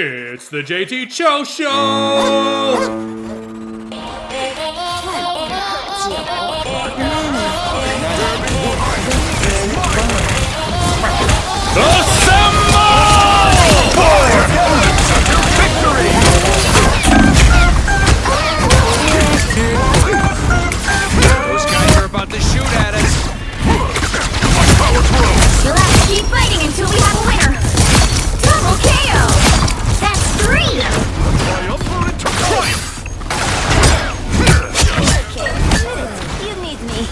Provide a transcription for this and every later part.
It's the JT Cho Show! Those guys are about to shoot at us. You'll have to keep fighting until we have a winner. Double KO! That's 3! Okay, you need me.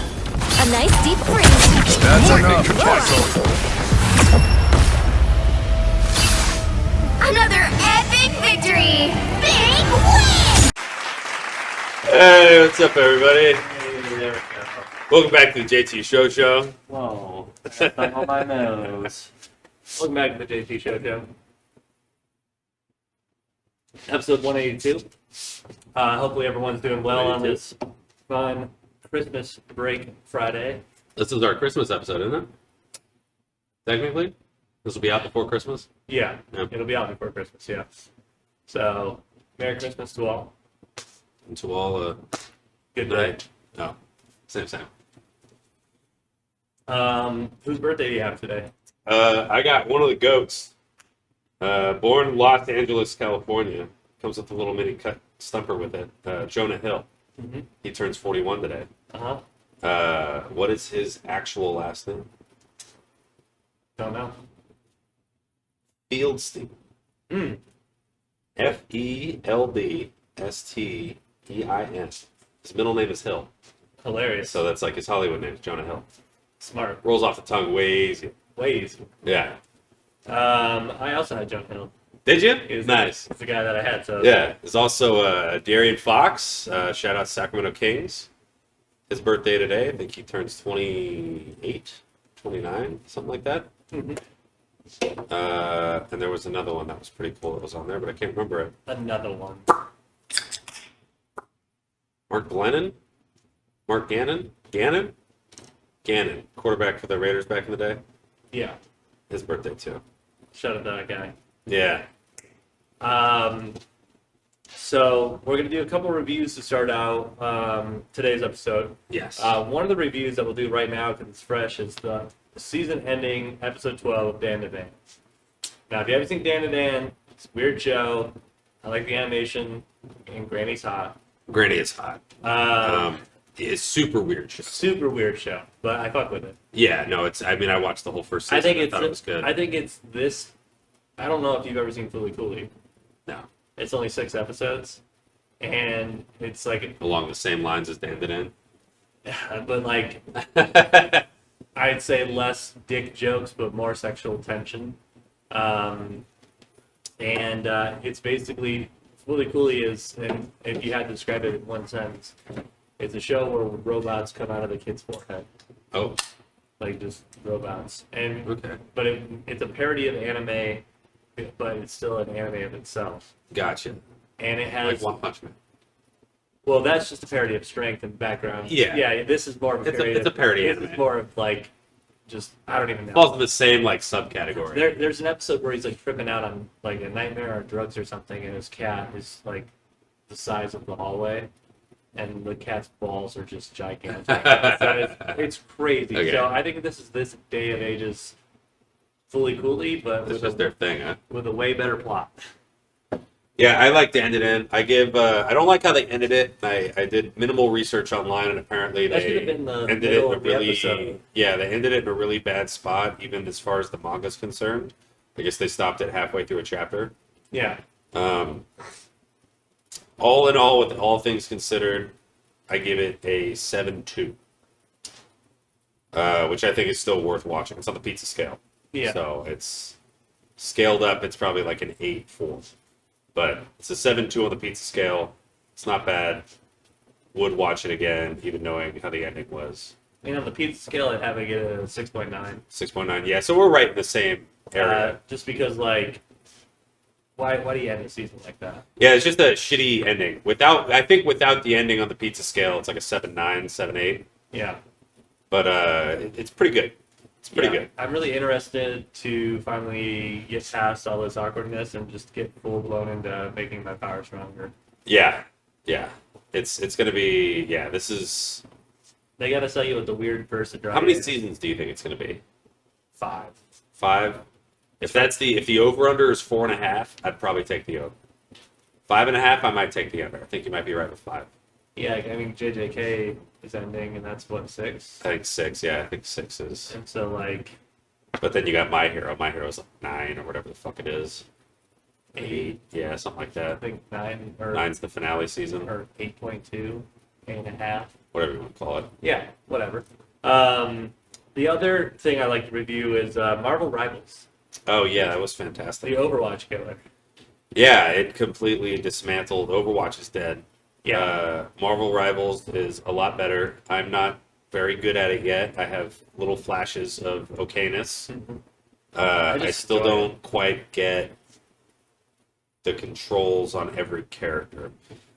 A nice deep freeze. That's enough. Another epic victory! Big win! Hey, what's up, everybody? Hey, there we go. Welcome back to the JT Show. Whoa, stuck on my nose. Welcome back to the JT Show. Episode 182. Hopefully everyone's doing well on this fun Christmas break Friday. This is our Christmas episode, isn't it? Technically, this will be out before Christmas. Yeah, Yep. it'll be out before Christmas, yeah. So, Merry Christmas to all. And to all, Good good night. night. Oh, same. Whose birthday do you have today? I got one of the goats. Born in Los Angeles, California. Comes with a little mini cut stumper with it. Jonah Hill. Mhm. He turns 41 today. Uh-huh. What is his actual last name? Don't know. Fieldstein. Mm. Feldstein. His middle name is Hill. Hilarious. So that's like his Hollywood name, Jonah Hill. Smart. Rolls off the tongue way easy. Way easy. Yeah. I also had Jonah Hill. Did you? He's Nice. The guy that I had, so. Yeah. There's also Darian Fox. Shout out Sacramento Kings. His birthday today. I think he turns 28, 29, something like that. Mhm. And there was another one that was pretty cool that was on there, but I can't remember it. Another one. Mark Glennon? Mark Gannon? Gannon, quarterback for the Raiders back in the day. Yeah. His birthday too. Shout out to that guy. Yeah. So we're gonna do a couple reviews to start out today's episode. Yes. One of the reviews that we'll do right now because it's fresh is the season-ending episode 12 of Dan to Dan. Now, if you haven't seen Dan to Dan, it's a weird show. I like the animation, and Granny's hot. Granny is hot. It's super weird show. Super weird show, but I fuck with it. Yeah, no, it's. I mean, I watched the whole first season. I think thought it was good. I think it's this. I don't know if you've ever seen Fooly Cooley. No, It's only 6 episodes, and it's like, along the same lines as Dan Dan. but like I'd say less dick jokes, but more sexual tension. And it's basically Fooly Cooley is, and if you had to describe it in one sentence, it's a show where robots come out of the kid's forehead, Oh, like just robots. And okay, but it's a parody of anime, but it's still an anime of itself. gotcha. And it Like has One Punch Man. well, that's just a parody of Strength and Background. Yeah. yeah. This is more of a It's a- parody. it's a parody This anime. is more of like just I don't even know. Falls in the same like subcategory. There's an episode where he's like tripping out on like a nightmare or drugs or something, and his cat is like the size of the hallway, and the cat's balls are just gigantic. It's crazy. Okay. So I think this is this day and age's Fully Cooley, but It's just their thing, huh? with a way better plot. Yeah, I like to end it in. I give. I don't like how they ended it. I did minimal research online, and apparently That should they have been the ended it middle in a of the really. episode. Yeah, they ended it in a really bad spot, even as far as the manga's concerned. I guess they stopped it halfway through a chapter. Yeah. All in all, with all things considered, I give it a 7.2, which I think is still worth watching. It's on the pizza scale. Yeah. So it's scaled up. It's probably like an 8.4. But it's a 7.2 on the pizza scale. It's not bad. Would watch it again, even knowing how the ending was. And on the pizza scale, I'd have it get a 6.9. 6.9. Yeah, so we're right in the same area. Just because, like, why do you end a season like that? Yeah, it's just a shitty ending. I think without the ending on the pizza scale, it's like a 7.9, 7.8. Yeah. But it's pretty good. It's pretty Yeah, good. I'm really interested to finally get past all this awkwardness and just get full blown into making my power stronger. Yeah, yeah. It's gonna be This is They gotta sell you with the weird first drive. how many seasons do you think it's gonna be? 5. 5. If the over under is 4.5, I'd probably take the over. 5.5, I might take the under. I think you might be right with 5. Yeah, I mean JJK is ending, and that's what 6. I think 6. Yeah, I think 6 is. And so like But then you got My Hero. My Hero's like 9 or whatever the fuck it is. 8. Yeah, something like I that. think 9 or 9's the finale season. or 8.2, 8.5. Whatever you want to call it. Yeah, whatever. The other thing I like to review is Marvel Rivals, Oh yeah, that was the fantastic. Overwatch killer. Yeah, it completely dismantled. Overwatch is dead. Yeah. Marvel Rivals is a lot better. I'm not very good at it yet. I have little flashes of okayness. I just still enjoy don't quite get the controls on every character.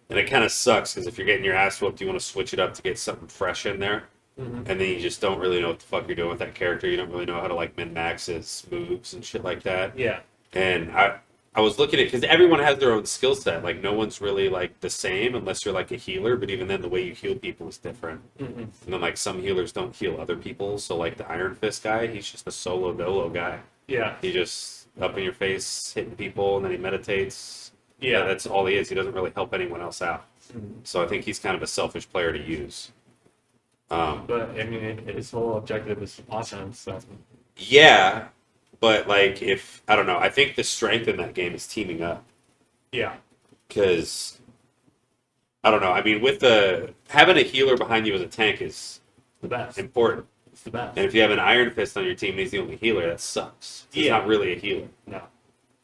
And it kind of sucks because if you're getting your ass whooped, you want to switch it up to get something fresh in there. And then you just don't really know what the fuck you're doing with that character. You don't really know how to like min-max his moves and shit like that. Yeah. And I was looking at because everyone has their own skill set. Like no one's really like the same unless you're like a healer. But even then, the way you heal people is different. And then like some healers don't heal other people. So like the Iron Fist guy, he's just a solo dolo guy. Yeah. He just up in your face hitting people, and then he meditates. Yeah. That's all he is. He doesn't really help anyone else out. So I think he's kind of a selfish player to use. But I mean, his whole objective is offense. So. Yeah, but like if I don't know, I think the strength in that game is teaming up. Yeah. Because I don't know. I mean, with having a healer behind you as a tank is The best. important. It's the best. And if you have an Iron Fist on your team and he's the only healer, that sucks. He's Yeah. not really a healer, No.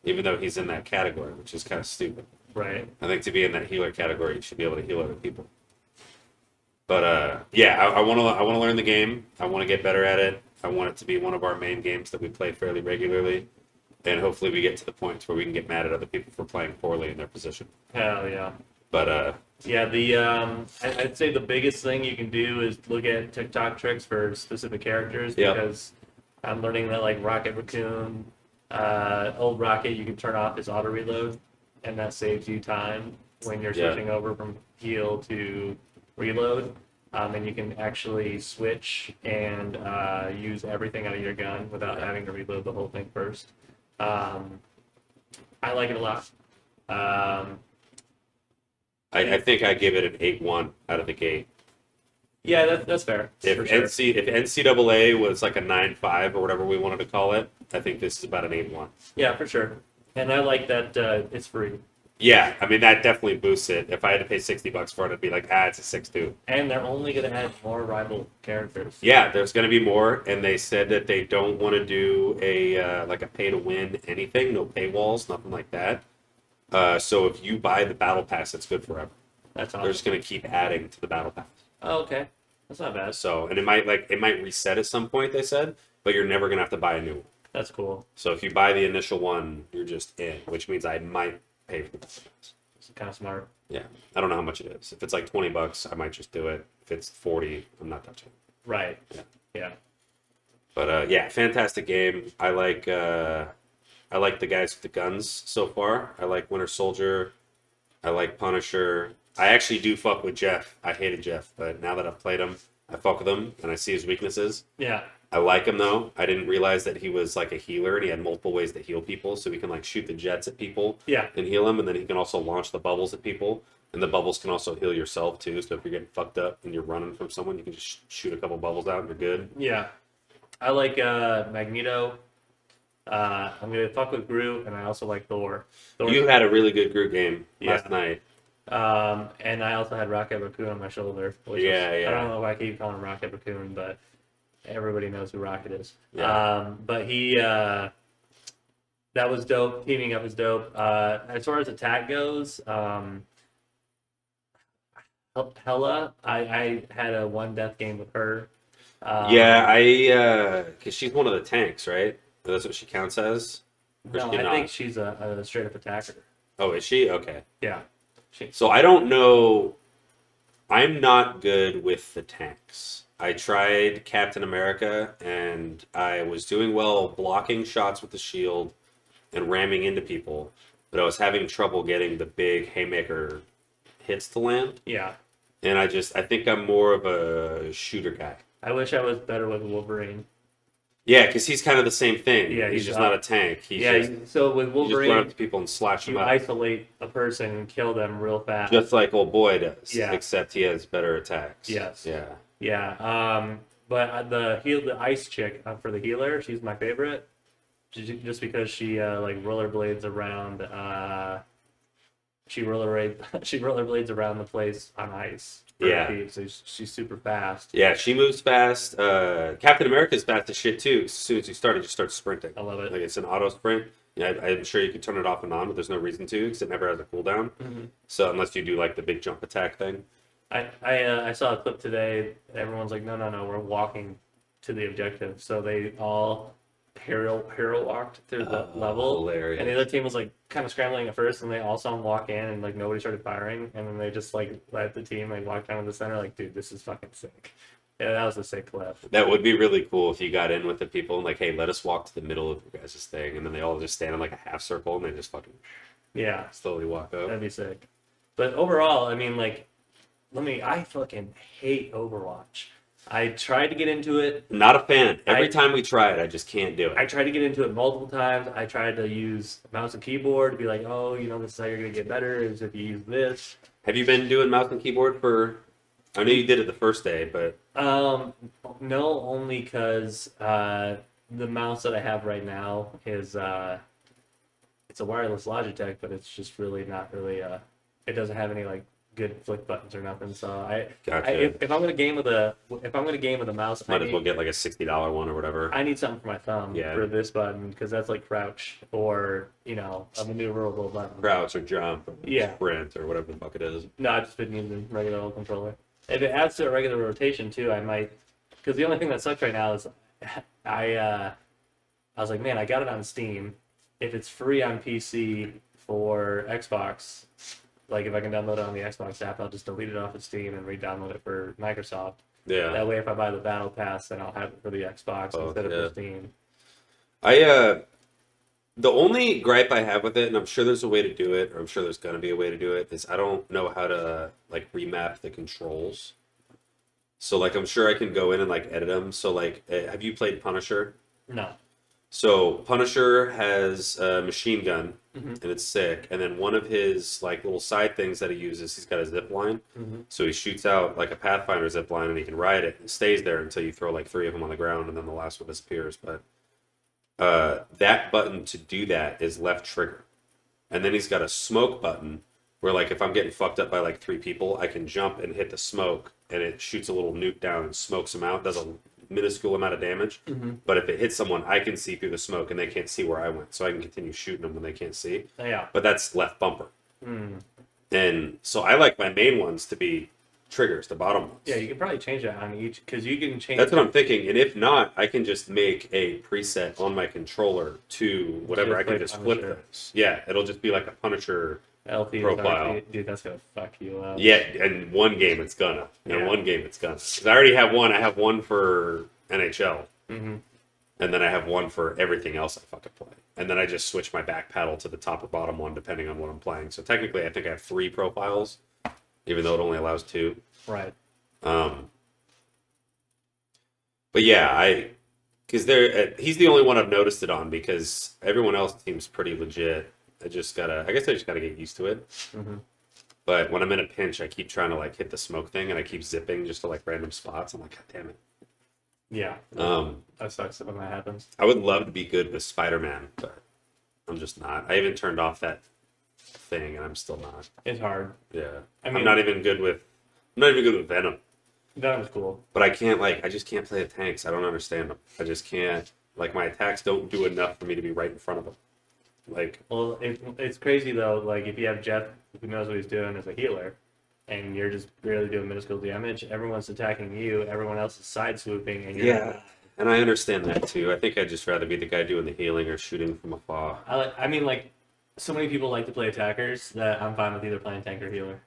even though he's in that category, which is kind of stupid. Right. I think to be in that healer category, you should be able to heal other people. But yeah, I want to learn the game. I want to get better at it. I want it to be one of our main games that we play fairly regularly, and hopefully we get to the point where we can get mad at other people for playing poorly in their position. Hell yeah. But Yeah, I'd say the biggest thing you can do is look at TikTok tricks for specific characters Yep. because I'm learning that like Rocket Raccoon, old Rocket, you can turn off his auto reload, and that saves you time when you're Yeah. switching over from heal to reload. And you can actually switch and use everything out of your gun without having to reload the whole thing first. I like it a lot. I think I give it an 8-1 out of the gate. Yeah, that's fair. If for sure. if NCAA was like a 9-5 or whatever we wanted to call it, I think this is about an 8-1. Yeah, for sure. And I like that it's free. Yeah, I mean that definitely boosts it. If I had to pay $60 for it, I'd be like, it's a 6-2. And they're only going to add more rival characters. Yeah, there's going to be more, and they said that they don't want to do a like a pay to win anything, no paywalls, nothing like that. So if you buy the battle pass, it's good forever. That's They're awesome. just going to keep adding to the battle pass. Oh, okay. That's not bad. So, and it might reset at some point. They said, but you're never going to have to buy a new one. That's cool. So if you buy the initial one, you're just in, which means I might pay for the battle pass. It's kind of smart. Yeah, I don't know how much it is. If it's like $20, I might just do it. If it's 40, I'm not touching it. Right. Yeah. Yeah. But yeah, fantastic game. I like the guys with the guns so far. I like Winter Soldier. I like Punisher. I actually do fuck with Jeff. I hated Jeff, but now that I've played him, I fuck with him and I see his weaknesses. Yeah. I like him though. I didn't realize that he was like a healer and he had multiple ways to heal people. So he can like shoot the jets at people Yeah. and heal them, and then he can also launch the bubbles at people. And the bubbles can also heal yourself too. So if you're getting fucked up and you're running from someone, you can just shoot a couple bubbles out and you're good. Yeah. I like Magneto. I'm going to fuck with Groot, and I also like Thor. You had a really good group game last Yeah. night. And I also had Rocket Raccoon on my shoulder. Which Yeah, is, yeah. I don't know why I keep calling him Rocket Raccoon, but everybody knows who Rocket is. Yeah. But he, that was dope. Teaming up is dope. As far as attack goes, Hella, I had a one death game with her. Yeah, because she's one of the tanks, right? That's what she counts as? Or No, she I not? think she's a straight up attacker. Oh, is she? Okay. Yeah. So I don't know. I'm not good with the tanks. I tried Captain America, and I was doing well blocking shots with the shield and ramming into people, but I was having trouble getting the big haymaker hits to land. Yeah. And I think I'm more of a shooter guy. I wish I was better with Wolverine. Yeah, because he's kind of the same thing. Yeah, he's he's just up. not a tank. He's Yeah, just, so with you just run up Wolverine, to people and slash them you up. isolate a person and kill them real fast. Just like old boy does. Yeah. Except he has better attacks. Yes. Yeah. Yeah. But the ice chick for the healer, she's my favorite. Just because she like rollerblades around. She rollerblades around the place on ice. Yeah. So she's super fast. Yeah, she moves fast. Captain America's fast as shit too. As soon as you start, it just starts sprinting. I love it. Like it's an auto sprint. Yeah, I'm sure you can turn it off and on, but there's no reason to because it never has a cooldown. Mm-hmm. So unless you do like the big jump attack thing. I saw a clip today. Everyone's like, no, we're walking to the objective. So they all hero walked through the level, hilarious. and the other team was like kind of scrambling at first, and they all saw him walk in, and like nobody started firing, and then they just like let the team like walk down to the center, like, dude, this is fucking sick. Yeah, that was a sick clip. That would be really cool if you got in with the people and like, hey, let us walk to the middle of your guys' thing, and then they all just stand in like a half circle and they just fucking Yeah, slowly walk up. that'd be sick. But overall, I mean, like, I fucking hate Overwatch. I tried to get into it. Not a fan. Every time we try it, I just can't do it. I tried to get into it multiple times. I tried to use mouse and keyboard to be like, oh, this is how you're going to get better, is if you use this. Have you been doing mouse and keyboard for... I know you did it the first day, but... No, only because the mouse that I have right now is... it's a wireless Logitech, but it's just really not really... it doesn't have any, like, good flick buttons or nothing. So Gotcha. if I'm gonna game with a mouse, Might as well get like a $60 one or whatever. I need something for my thumb for this button because that's like crouch or a maneuverable button. Crouch or jump or Yeah. sprint or whatever the fuck it is. No, I've just been using the regular old controller. If it adds to a regular rotation too, I might. Because the only thing that sucks right now is I was like, man, I got it on Steam. If it's free on PC for Xbox, like if I can download it on the Xbox app, I'll just delete it off of Steam and re-download it for Microsoft. Yeah. That way, if I buy the Battle Pass, then I'll have it for the Xbox instead of for Steam. The only gripe I have with it, and I'm sure there's a way to do it, or I'm sure there's gonna be a way to do it, is I don't know how to like remap the controls. So like I'm sure I can go in and like edit them. So like, have you played Punisher? No. So Punisher has a machine gun, and it's sick. And then one of his like little side things that he uses, he's got a zip line. So he shoots out like a Pathfinder zip line, and he can ride it. It stays there until you throw like 3 of them on the ground, and then the last one disappears. But that button to do that is left trigger, and then he's got a smoke button where like if I'm getting fucked up by like 3 people, I can jump and hit the smoke, and it shoots a little nuke down and smokes them out. Does a minuscule amount of damage, but if it hits someone, I can see through the smoke and they can't see where I went, so I can continue shooting them when they can't see. Yeah. But that's left bumper. And so I like my main ones to be triggers, the bottom ones. Yeah, you can probably change that on each because you can change. That's what I'm thinking, and if not, I can just make a preset on my controller to whatever. Just I can like just Punisher. flip those. Yeah, it'll just be like a Punisher. LP profile. RP. Dude, that's gonna fuck you up. Yeah, in one game it's gonna. In Yeah. one game it's gonna. 'Cause I already have one. I have one for NHL. And then I have one for everything else I fucking play. And then I just switch my back paddle to the top or bottom one depending on what I'm playing. So technically I think I have 3 profiles, even though it only allows 2. Right. But yeah, because he's the only one I've noticed it on because everyone else seems pretty legit. I guess I just gotta get used to it. But when I'm in a pinch, I keep trying to like hit the smoke thing and I keep zipping just to like random spots. I'm like, God damn it. Yeah. That sucks when that happens. I would love to be good with Spider-Man, but I'm just not. I even turned off that thing and I'm still not. It's hard. Yeah. I mean- I'm not even good with Venom. That was cool. But I just can't play the tanks. I don't understand them. I just can't. Like, my attacks don't do enough for me to be right in front of them. Like, Well, it's crazy though. Like if you have Jeff who knows what he's doing as a healer, and you're just barely doing minuscule damage, everyone's attacking you, everyone else is side swooping, and you're and I understand that too. I think I'd just rather be the guy doing the healing or shooting from afar. I mean, like, so many people like to play attackers that I'm fine with either playing tank or healer.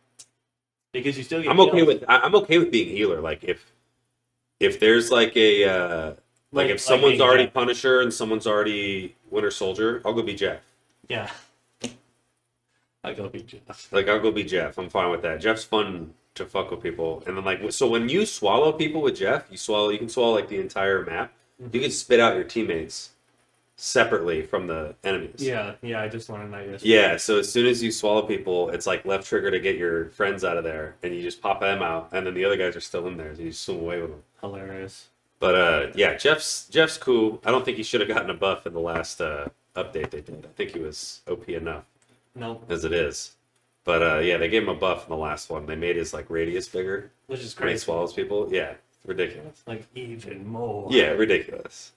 Because you still get I'm okay kills. with being healer. Like if if there's like a like if someone's being already Jeff. Punisher and someone's already Winter Soldier, I'll go be Jeff. Yeah. I go be Jeff. Like I'll go be Jeff. I'm fine with that. Jeff's fun to fuck with people. And then like so when you swallow people with Jeff, you can swallow like the entire map. You can spit out your teammates separately from the enemies. Yeah, I just learned that yesterday. Yeah, so as soon as you swallow people, it's like left trigger to get your friends out of there, and you just pop them out, and then the other guys are still in there, so you just swim away with them. Hilarious. But yeah, Jeff's cool. I don't think he should have gotten a buff in the last update they did. I think he was OP enough Nope. as it is. But yeah, they gave him a buff in the last one. They made his like radius bigger Which is when he crazy. swallows people. Yeah, ridiculous. Like, even more. Yeah, ridiculous.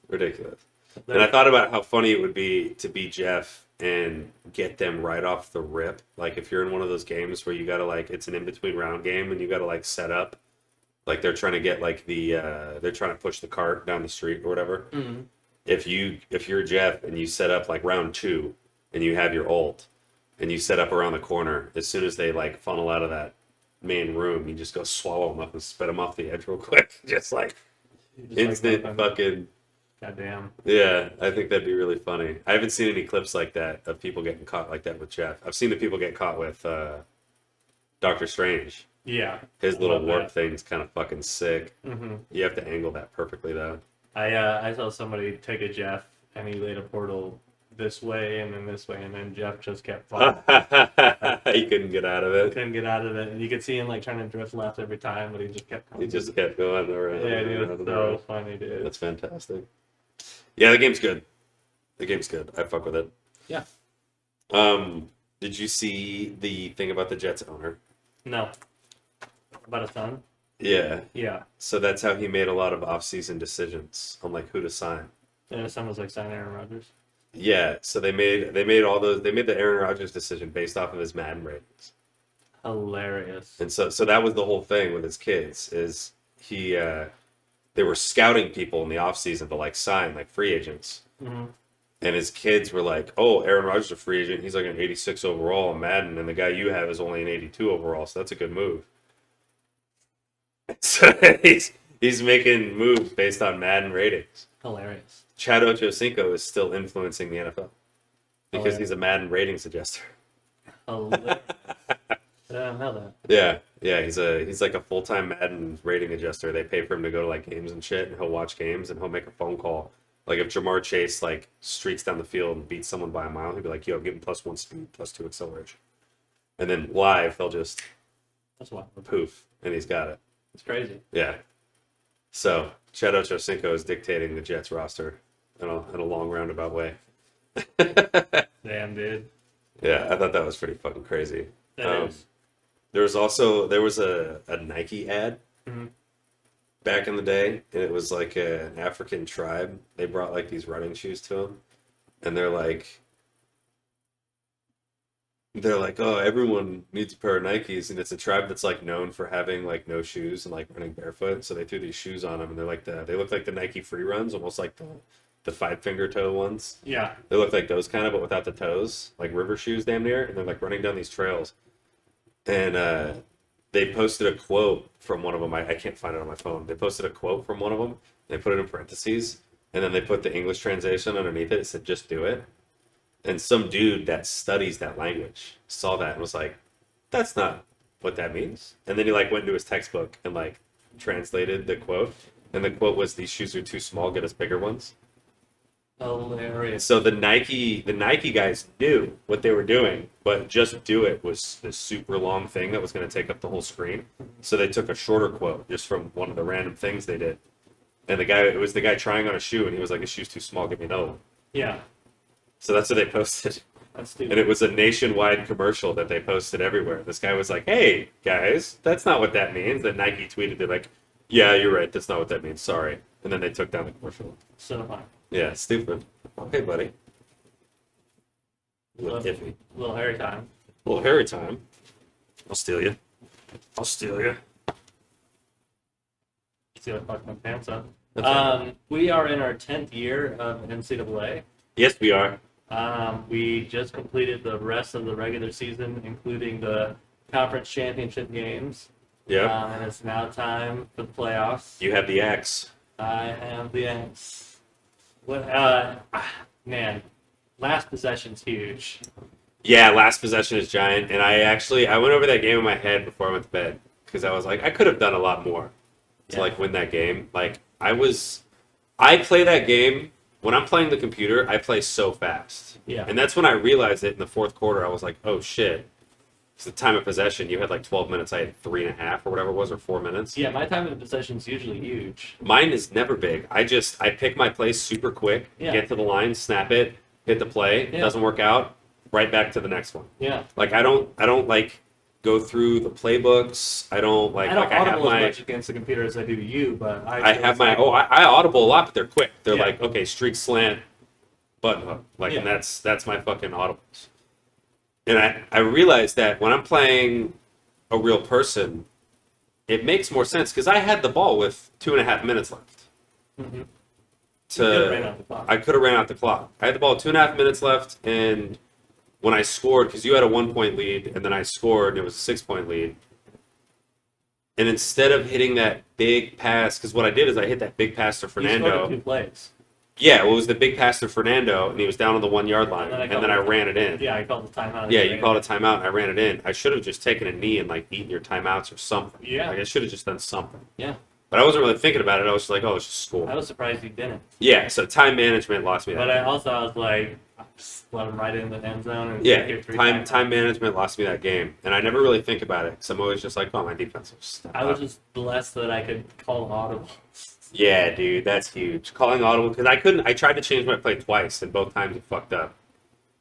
And I thought about how funny it would be to be Jeff and get them right off the rip. Like if you're in one of those games where you gotta like it's an in between round game and you gotta like set up, like they're trying to get like the they're trying to push the cart down the street or whatever. Mm-hmm. If you're Jeff and you set up like round 2 and you have your ult and you set up around the corner, as soon as they like funnel out of that main room, you just go swallow them up and spit them off the edge real quick, just like Just instant like fucking. goddamn. Yeah, I think that'd be really funny. I haven't seen any clips like that of people getting caught like that with Jeff. I've seen the people get caught with Doctor Strange. Yeah. His little Love warp that. thing's kind of fucking sick. Mm-hmm. You have to angle that perfectly though. I saw somebody take a Jeff and he laid a portal this way and then this way, and then Jeff just kept falling. He couldn't get out of it. Couldn't get out of it, and you could see him like trying to drift left every time, but he just kept He coming. just kept going around. Yeah, and dude, around it's and so around. funny, dude. That's fantastic. Yeah, the game's good. I fuck with it. Yeah. Did you see the thing about the Jets owner? No. About a son? Yeah. Yeah. So that's how he made a lot of off-season decisions on like who to sign. And his son was like signing Aaron Rodgers. Yeah, so they made the Aaron Rodgers decision based off of his Madden ratings. Hilarious. And so that was the whole thing with his kids is they were scouting people in the offseason to like sign like free agents. Mm-hmm. And his kids were like, "Oh, Aaron Rodgers is a free agent. He's like an 86 overall in Madden, and the guy you have is only an 82 overall, so that's a good move." So he's making moves based on Madden ratings. Hilarious. Chad Ochocinco is still influencing the NFL because yeah. he's a Madden ratings adjuster. Hilarious. I don't know that. Yeah, he's like a full-time Madden rating adjuster. They pay for him to go to like games and shit, and he'll watch games and he'll make a phone call. Like if Jamar Chase like streaks down the field and beats someone by a mile, he'll be like, "Yo, give him +1 speed, +2 acceleration," and then live they'll just That's wild. poof, and he's got it. It's crazy. Yeah. So Chad Ochocinco is dictating the Jets roster in a long roundabout way. Damn, dude. Yeah, I thought that was pretty fucking crazy. That is. There was a Nike ad Mhm. back in the day, and it was like an African tribe. They brought like these running shoes to them, and they're like, "Oh, everyone needs a pair of Nikes," and it's a tribe that's like known for having like no shoes and like running barefoot. So they threw these shoes on them, and they look like the Nike free runs, almost like the 5-finger toe ones. Yeah. They look like those kind of, but without the toes, like river shoes, damn near. And they're like running down these trails. And they posted a quote from one of them. I can't find it on my phone. They posted a quote from one of them. They put it in parentheses, and then they put the English translation underneath it. It said, "Just do it." And some dude that studies that language saw that and was like, "That's not what that means." And then he like went into his textbook and like translated the quote. And the quote was, "These shoes are too small. Get us bigger ones." Hilarious. So the Nike guys knew what they were doing, but "just do it" was this super long thing that was going to take up the whole screen. So they took a shorter quote just from one of the random things they did. And it was the guy trying on a shoe, and he was like, "His shoe's too small, give me another one." Yeah. So that's what they posted. That's stupid. And it was a nationwide commercial that they posted everywhere. This guy was like, "Hey, guys, that's not what that means." Then Nike tweeted, they're like, "Yeah, you're right, that's not what that means, sorry." And then they took down the commercial. So fun. Yeah, stupid. Okay, buddy. A little iffy. Little hairy time. Well, Harry time. I'll steal you. See what fucked my pants up. That's right. We are in our 10th year of NCAA. Yes, we are. We just completed the rest of the regular season, including the conference championship games. Yeah. And it's now time for the playoffs. You have the X. I have the X. What? Man, last possession's huge. Yeah, last possession is giant, and I went over that game in my head before I went to bed because I was like, I could have done a lot more to like win that game. Like I play that game when I'm playing the computer. I play so fast, Yeah. and that's when I realized it in the fourth quarter. I was like, oh shit. It's the time of possession. You had like 12 minutes. I had 3.5 or whatever it was, or 4 minutes. Yeah, my time of possession's usually huge. Mine is never big. I pick my plays super quick, Yeah. get to the line, snap it, hit the play. Yeah. Doesn't work out, right back to the next one. Yeah. Like I don't like go through the playbooks. I don't like I don't I have audible my as much against the computer as I do you, but I have my I audible a lot, but they're quick. They're Yeah. like, okay, streak slant, button hook. Like Yeah. and that's my fucking audibles. And I realized that when I'm playing a real person, it makes more sense because I had the ball with 2.5 minutes left. Mm-hmm. You could've ran To out the clock. I could have ran out the clock. I had the ball 2.5 minutes left, and when I scored, because you had a 1-point lead, and then I scored, and it was a 6-point lead. And instead of hitting that big pass, because what I did is I hit that big pass to You scored Fernando. in 2 plays. Yeah, well, it was the big pass to Fernando, and he was down on the 1-yard line, And then I and then I called- ran it in. Yeah, I called the timeout. Yeah, you called a timeout, and I ran it in. I should have just taken a knee and like eaten your timeouts or something. Yeah. Like I should have just done something. Yeah, But I wasn't really thinking about it. I was just like, oh, let's just score. I was surprised you didn't. Yeah, so time management lost me that. But I game. was like, just let him right in the end zone. And Yeah, get 3 time timeouts. management lost me that game, and I never really think about it because I'm always just like, oh, my defense will step I was up. just blessed that I could call audible. Yeah, dude, that's huge. Calling audible because I couldn't. I tried to change my play twice, and both times it fucked up.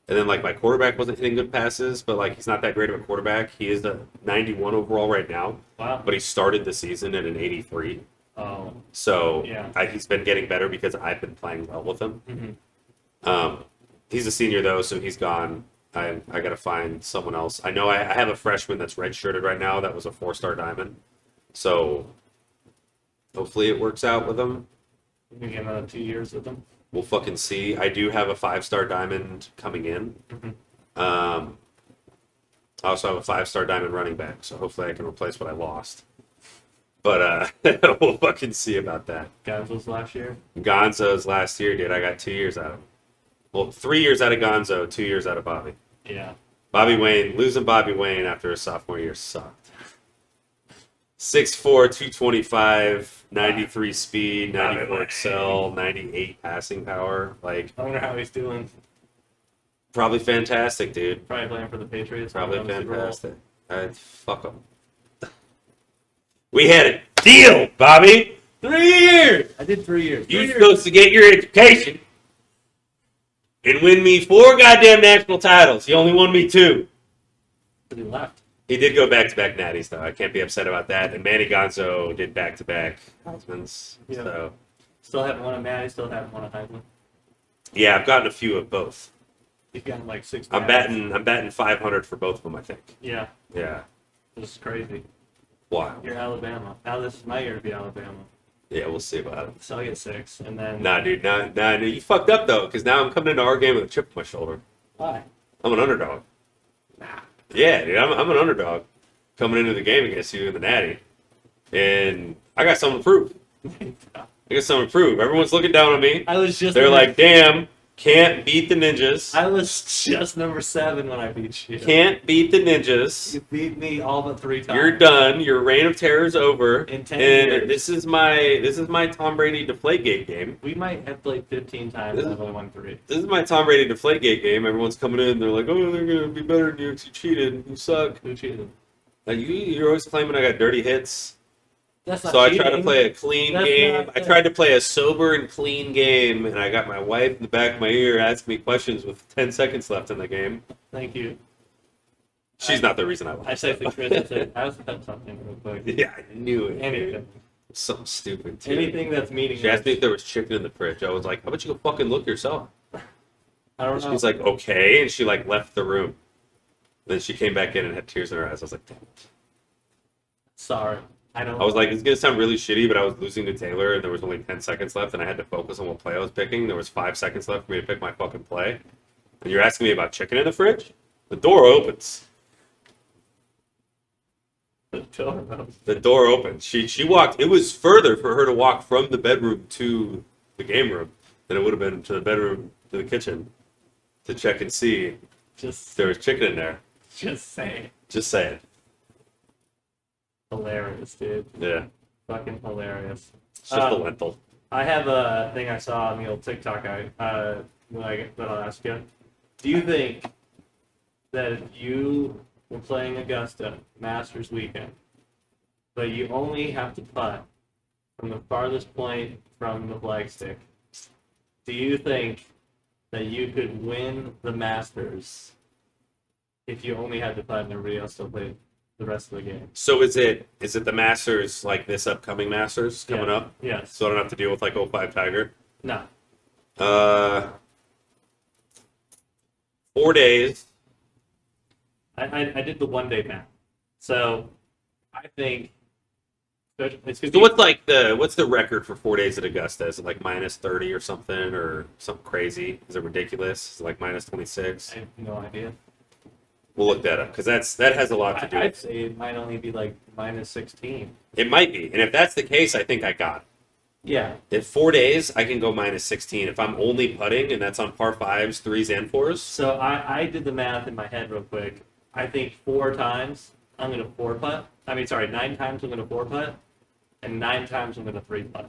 And then like my quarterback wasn't hitting good passes, but like he's not that great of a quarterback. He is the 91 overall right now, Wow. but he started the season at an 83. Oh. So Yeah. he's been getting better because I've been playing well with him. Mhm. He's a senior though, so he's gone. I got to find someone else. I know I have a freshman that's redshirted right now. That was a 4-star diamond. So hopefully it works out with him. You can get another 2 years with them. We'll fucking see. I do have a 5-star diamond coming in. I also have a 5-star diamond running back, so hopefully I can replace what I lost. But we'll fucking see about that. Guys was last year. Gonzo's last year, dude. I got 2 years out of him. Well, 3 years out of Gonzo, 2 years out of Bobby. Yeah. Bobby Wayne, losing Bobby Wayne after his sophomore year sucked. 6'4", 225, 93 speed, 94 excel, 98 passing power. Like, I wonder how he's doing. probably fantastic, dude. Probably playing for the Patriots. Probably Won the Super Bowl. fantastic. Fuck him. We had a deal, Bobby. 3 years. I did 3 years. You're supposed to get your education and win me 4 goddamn national titles. You only won me 2. But he left. He did go back-to-back natties, though. I can't be upset about that. And Manny Gonzo did back-to-back Heismans. Yeah. So, Still haven't won a Natty. Still haven't won a Heisman. yeah, I've gotten a few of both. You've gotten like 6. I'm Natties. batting 500 for both of them, I think. Yeah. Yeah. This is crazy. Wow. You're Alabama. Now this is my year to be Alabama. Yeah, we'll see about it. So I get 6, and then. Nah, dude. Nah, you fucked up, though, because now I'm coming into our game with a chip on my shoulder. Why? I'm an underdog. Yeah, dude, I'm an underdog coming into the game against you in the natty. And I got something to prove. I got something to prove. Everyone's looking down on me. I was just. They're like, damn, can't beat the ninjas. I was just number 7 when I beat you. Can't beat the ninjas. You beat me all but 3 times. You're done. Your reign of terror is over. In 10 and years. this is my Tom Brady Deflategate game. We might have played 15 times and I've only won 3. This is my Tom Brady Deflategate game. Everyone's coming in. They're like, oh, they're gonna be better than you because you cheated. You suck. Who cheated? Like you're always claiming I got dirty hits. That's not So cheating. I tried to play a clean That's game. not I fair. tried to play a sober and clean game, and I got my wife in the back of my ear asking me questions with 10 seconds left in the game. Thank you. She's not the reason I I lost. say to Chris, I said, I was said something real quick. Yeah, I knew it. Anything. dude. Something stupid, too. Anything that's meaningless. She asked me if there was chicken in the fridge. I was like, how about you go fucking look yourself? I don't know. She's like, okay, and she like left the room. Then she came back in and had tears in her eyes. I was like, damn it. Sorry. I don't. I was like, it's gonna sound really shitty, but I was losing to Taylor, and there was only 10 seconds left, and I had to focus on what play I was picking. There was 5 seconds left for me to pick my fucking play, and you're asking me about chicken in the fridge? The door opens. The door open. The door opened. She walked. It was further for her to walk from the bedroom to the game room than it would have been to the bedroom to the kitchen to check and see if Just there was chicken in there. saying. Just saying. Hilarious, dude. Yeah. Fucking hilarious. It's just a lentil. I have a thing I saw on the old TikTok that I'll ask you. Do you think that if you were playing Augusta Masters weekend, but you only have to putt from the farthest point from the flagstick, do you think that you could win the Masters if you only had to putt and everybody else still played the rest of the game? So is it the Masters like this upcoming Masters coming Yeah. up? Yes. So I don't have to deal with like 05 Tiger. No. 4 days. I did the 1 day math. So I think it's going So what's the record for 4 days at Augusta? Is it like minus 30 or something crazy? Is it ridiculous? Is it like minus 26? I have no idea. We'll look that up because that has a lot to do I'd with say it might only be like minus 16. it. Might be, and if that's the case, I think I got it. Yeah. In 4 days, I can go minus 16 if I'm only putting, and that's on par fives, threes, and fours. So I did the math in my head real quick. I think 4 times I'm going to 4 putt. 9 times I'm going to 4 putt, and 9 times I'm going to 3 putt.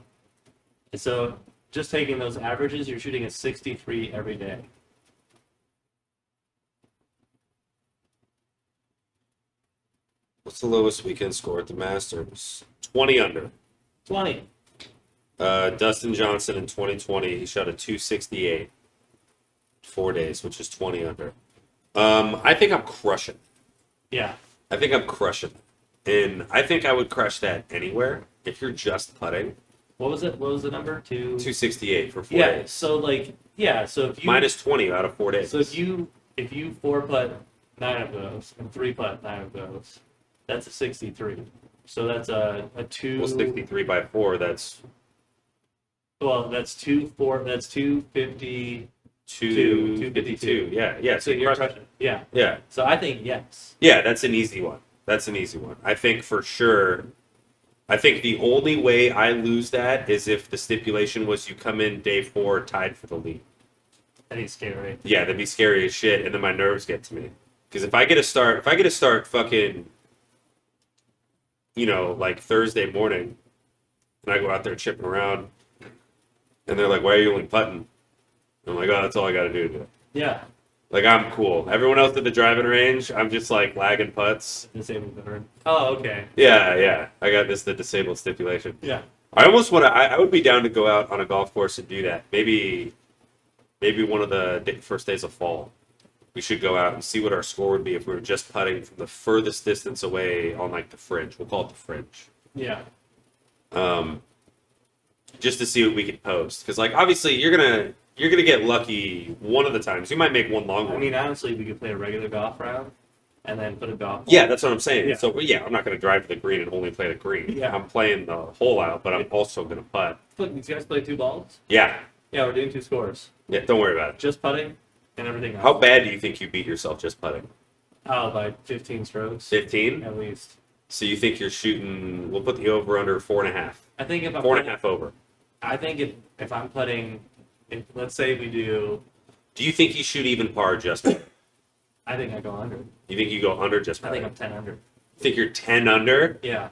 So just taking those averages, you're shooting a 63 every day. What's the lowest weekend score at the Masters? 20 under. 20. Dustin Johnson in 2020, he shot a 268. 4 days, which is 20 under. I think I'm crushing. Yeah. I think I'm crushing. And I think I would crush that anywhere if you're just putting. What was it? What was the number? 268 for 4 Yeah. days. So so if you Minus 20 out of 4 days. So if you 4 putt 9 of those and 3 putt 9 of those, that's a 63. So that's a 2. Well, 63 by 4, that's That's 250. 252. Yeah, yeah. So So you're crushing. crushing. Yeah. Yeah. So I think yes. Yeah, that's an easy one. I think for sure. I think the only way I lose that is if the stipulation was you come in day 4 tied for the lead. I think scary. Yeah, that'd be scary as shit, and then my nerves get to me. Because if I get to start fucking, like Thursday morning, and I go out there chipping around, and they're like, "Why are you only putting?" I'm like, "Oh, that's all I got to do today." Yeah. Like, I'm cool. Everyone else at the driving range, I'm just like lagging putts. Disabled veteran. Oh, okay. Yeah. I got the disabled stipulation. Yeah. I almost want to. I would be down to go out on a golf course and do that. Maybe one of the first days of fall. We should go out and see what our score would be if we were just putting from the furthest distance away on like the fringe. We'll call it the fringe. Yeah. Just to see what we could post. Because like obviously you're gonna get lucky one of the times. You might make one long one. I mean, honestly, we could play a regular golf round and then put a golf. Yeah, that's what I'm saying. Yeah. So yeah, I'm not gonna drive to the green and only play the green. Yeah. I'm playing the hole out, but I'm also gonna putt. Look, these guys play 2 balls. Yeah. Yeah, we're doing 2 scores. Yeah. Don't worry about it. Just putting and everything else. How bad do you think you beat yourself just putting? Oh, by 15 strokes 15. at least. So you think you're shooting? We'll put the over under 4.5. I think if I'm 4.5 over. I think if I'm putting, let's say we do, Do you think you shoot even par just? putting? I think I go under. You think you go under just? I think putting? I'm 10 under. Think you're 10 under? Yeah,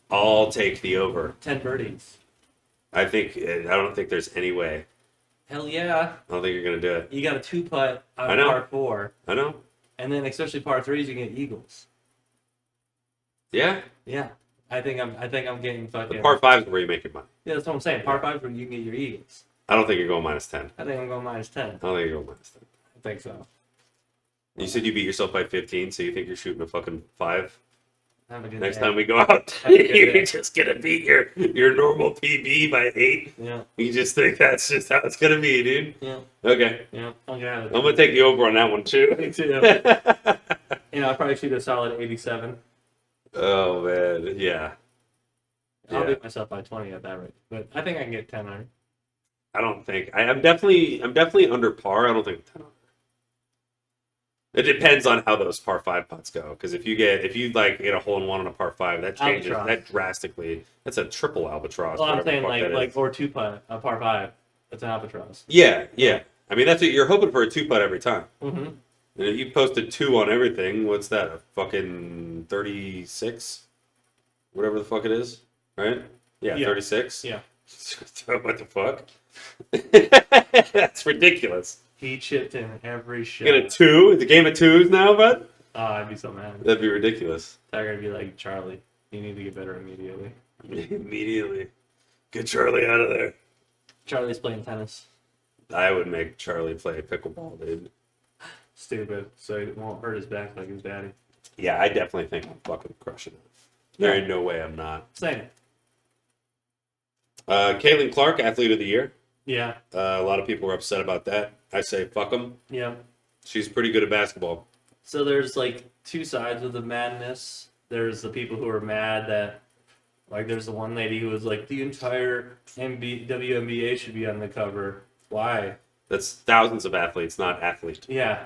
I'll take the over. 10 birdies. I don't think there's any way. Hell yeah! I don't think you're gonna do it. You got a 2 putt I on know. par 4, I know. and then especially par 3s, you get eagles. Yeah. Yeah, I think I'm getting The fucking. par fives are where you make your money. Yeah, that's what I'm saying. Par 5s where you can get your eagles. I don't think you're going minus 10. I think I'm going minus 10. I don't think you're going minus 10. I think so. You said you beat yourself by 15, so you think you're shooting a fucking 5 Have a good next day. time we go out? Have a good day. You're just gonna beat your normal PB by 8. Yeah, You just think that's just how it's gonna be, dude. yeah, Okay. yeah. I'm gonna have it. I'm gonna take the over on that one too. Me too. I'll probably shoot a solid 87. Oh man, yeah. I'll Yeah. beat myself by 20 at that rate, but I think I can get 10 under. I don't think I'm definitely under par. I don't think 10. It depends on how those par 5 putts go. Because if you get a hole in one on a par 5, that changes Albatross. that drastically. That's a triple albatross. Well, I'm whatever the saying fuck that like is. or 2-putt, a par 5. That's an albatross. Yeah. I mean, that's what you're hoping for, a 2-putt every time. Mm-hmm. And if you posted 2 on everything, what's that? A fucking 36? Whatever the fuck it is, right? Yeah. 36. Yeah. What the fuck? That's ridiculous. He chipped in every shot. You get a 2? The game of 2s now, bud? Oh, I'd be so mad. That'd be ridiculous. Tiger would be like, Charlie, you need to get better immediately. Immediately. Get Charlie out of there. Charlie's playing tennis. I would make Charlie play pickleball, dude. Stupid. So it won't hurt his back like his daddy. Yeah, I definitely think I'm fucking crushing it. There ain't no way I'm not. Same. Caitlin Clark, Athlete of the Year. Yeah. A lot of people were upset about that. I say fuck them. Yeah. She's pretty good at basketball. So there's like two sides of the madness. There's the people who are mad that, like, there's the one lady who was like, the entire WNBA should be on the cover. Why? That's thousands of athletes, not athlete. Yeah.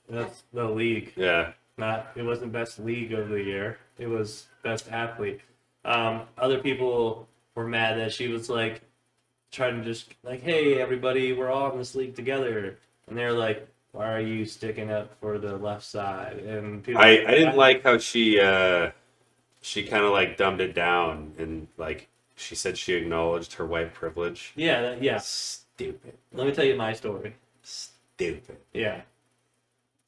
That's the league. Yeah. It wasn't best league of the year. It was best athlete. Other people were mad that she was like trying to just like, hey everybody, we're all in this league together, and they're like, why are you sticking up for the left side? And people, I didn't like how she kind of like dumbed it down and like she said she acknowledged her white privilege. Yeah, yeah. Stupid. Let me tell you my story. Stupid. Yeah.